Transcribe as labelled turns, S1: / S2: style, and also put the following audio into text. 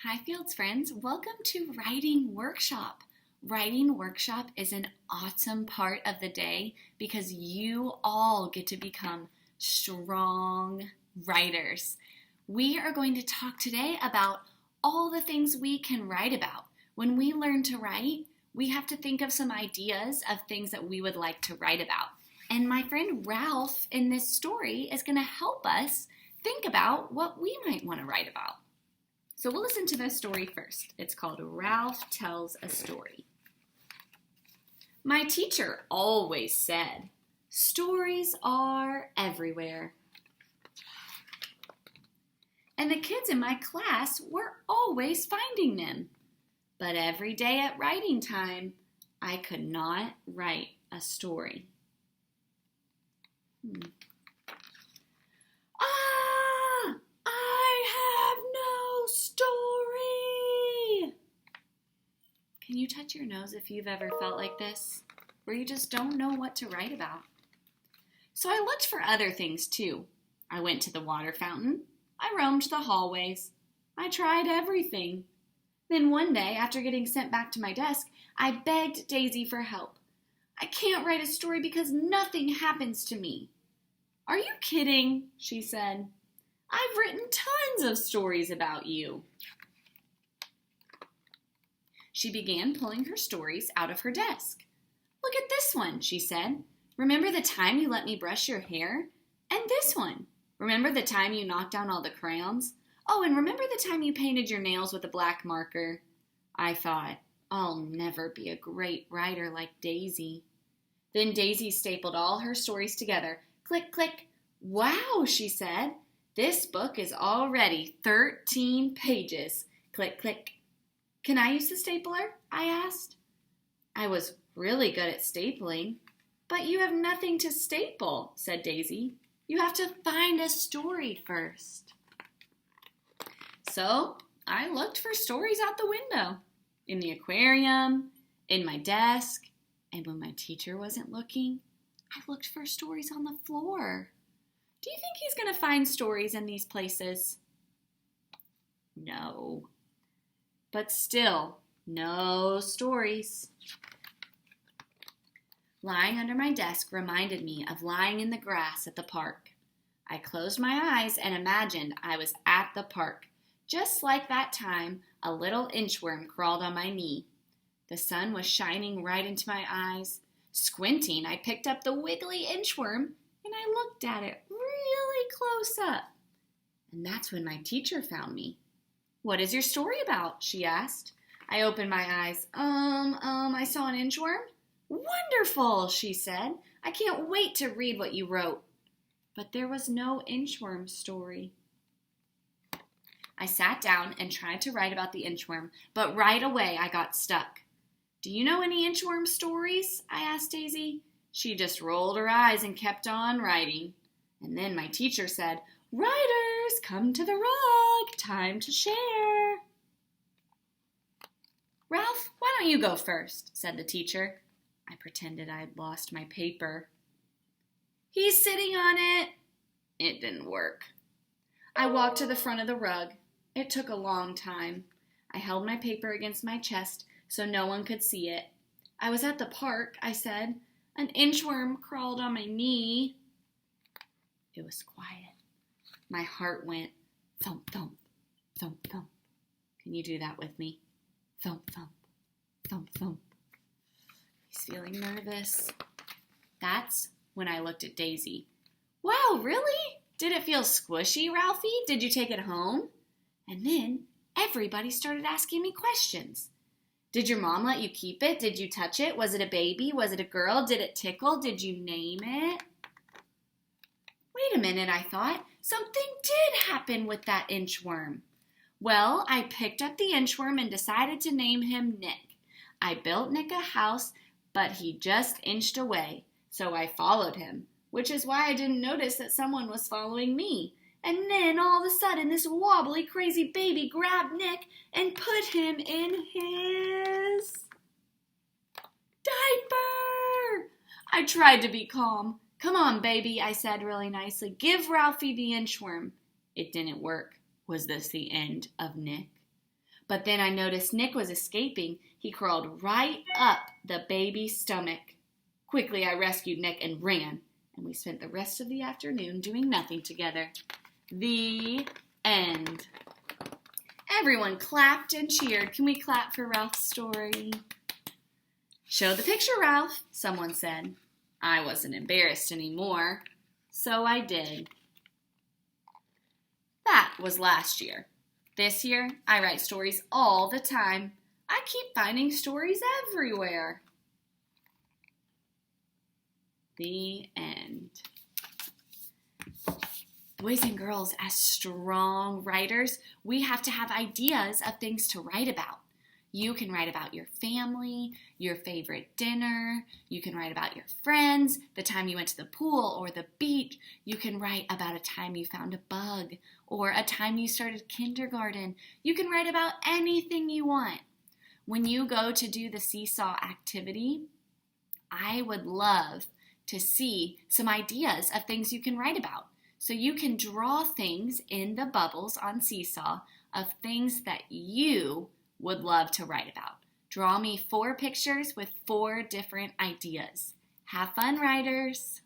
S1: Hi, Fields friends. Welcome to Writing Workshop. Writing Workshop is an awesome part of the day because you all get to become strong writers. We are going to talk today about all the things we can write about. When we learn to write, we have to think of some ideas of things that we would like to write about. And my friend Ralph in this story is going to help us think about what we might want to write about. So we'll listen to this story first. It's called Ralph Tells a Story. My teacher always said, stories are everywhere. And the kids in my class were always finding them. But every day at writing time, I could not write a story. Can you touch your nose if you've ever felt like this, where you just don't know what to write about? So I looked for other things too. I went to the water fountain. I roamed the hallways. I tried everything. Then one day, after getting sent back to my desk, I begged Daisy for help. I can't write a story because nothing happens to me. Are you kidding? She said. I've written tons of stories about you. She began pulling her stories out of her desk. Look at this one, she said. Remember the time you let me brush your hair? And this one. Remember the time you knocked down all the crayons? Oh, and remember the time you painted your nails with a black marker? I thought, I'll never be a great writer like Daisy. Then Daisy stapled all her stories together. Click, click. Wow, she said. This book is already 13 pages. Click, click. Can I use the stapler? I asked. I was really good at stapling. But you have nothing to staple, said Daisy. You have to find a story first. So I looked for stories out the window, in the aquarium, in my desk, and when my teacher wasn't looking, I looked for stories on the floor. Do you think he's going to find stories in these places? No. But still, no stories. Lying under my desk reminded me of lying in the grass at the park. I closed my eyes and imagined I was at the park. Just like that time, a little inchworm crawled on my knee. The sun was shining right into my eyes. Squinting, I picked up the wiggly inchworm and I looked at it really close up. And that's when my teacher found me. What is your story about? She asked. I opened my eyes. I saw an inchworm. Wonderful, she said. I can't wait to read what you wrote. But there was no inchworm story. I sat down and tried to write about the inchworm, but right away I got stuck. Do you know any inchworm stories? I asked Daisy. She just rolled her eyes and kept on writing. And then my teacher said, Writers, come to the rug. Time to share. Ralph, why don't you go first, said the teacher. I pretended I'd lost my paper. He's sitting on it. It didn't work. I walked to the front of the rug. It took a long time. I held my paper against my chest so no one could see it. I was at the park, I said. An inchworm crawled on my knee. It was quiet. My heart went thump, thump, thump, thump. Can you do that with me? Thump, thump, thump, thump. He's feeling nervous. That's when I looked at Daisy. Wow, really? Did it feel squishy, Ralphie? Did you take it home? And then everybody started asking me questions. Did your mom let you keep it? Did you touch it? Was it a baby? Was it a girl? Did it tickle? Did you name it? Wait a minute, I thought. Something did happen with that inchworm. Well, I picked up the inchworm and decided to name him Nick. I built Nick a house, but he just inched away, so I followed him, which is why I didn't notice that someone was following me. And then all of a sudden, this wobbly, crazy baby grabbed Nick and put him in his diaper. I tried to be calm. Come on, baby, I said really nicely. Give Ralphie the inchworm. It didn't work. Was this the end of Nick? But then I noticed Nick was escaping. He crawled right up the baby's stomach. Quickly, I rescued Nick and ran, and we spent the rest of the afternoon doing nothing together. The end. Everyone clapped and cheered. Can we clap for Ralph's story? Show the picture, Ralph, someone said. I wasn't embarrassed anymore, so I did. That was last year. This year, I write stories all the time. I keep finding stories everywhere. The end. Boys and girls, as strong writers, we have to have ideas of things to write about. You can write about your family, your favorite dinner. You can write about your friends, the time you went to the pool or the beach. You can write about a time you found a bug or a time you started kindergarten. You can write about anything you want. When you go to do the seesaw activity, I would love to see some ideas of things you can write about. So you can draw things in the bubbles on Seesaw of things that you would love to write about. Draw me 4 pictures with 4 different ideas. Have fun, writers!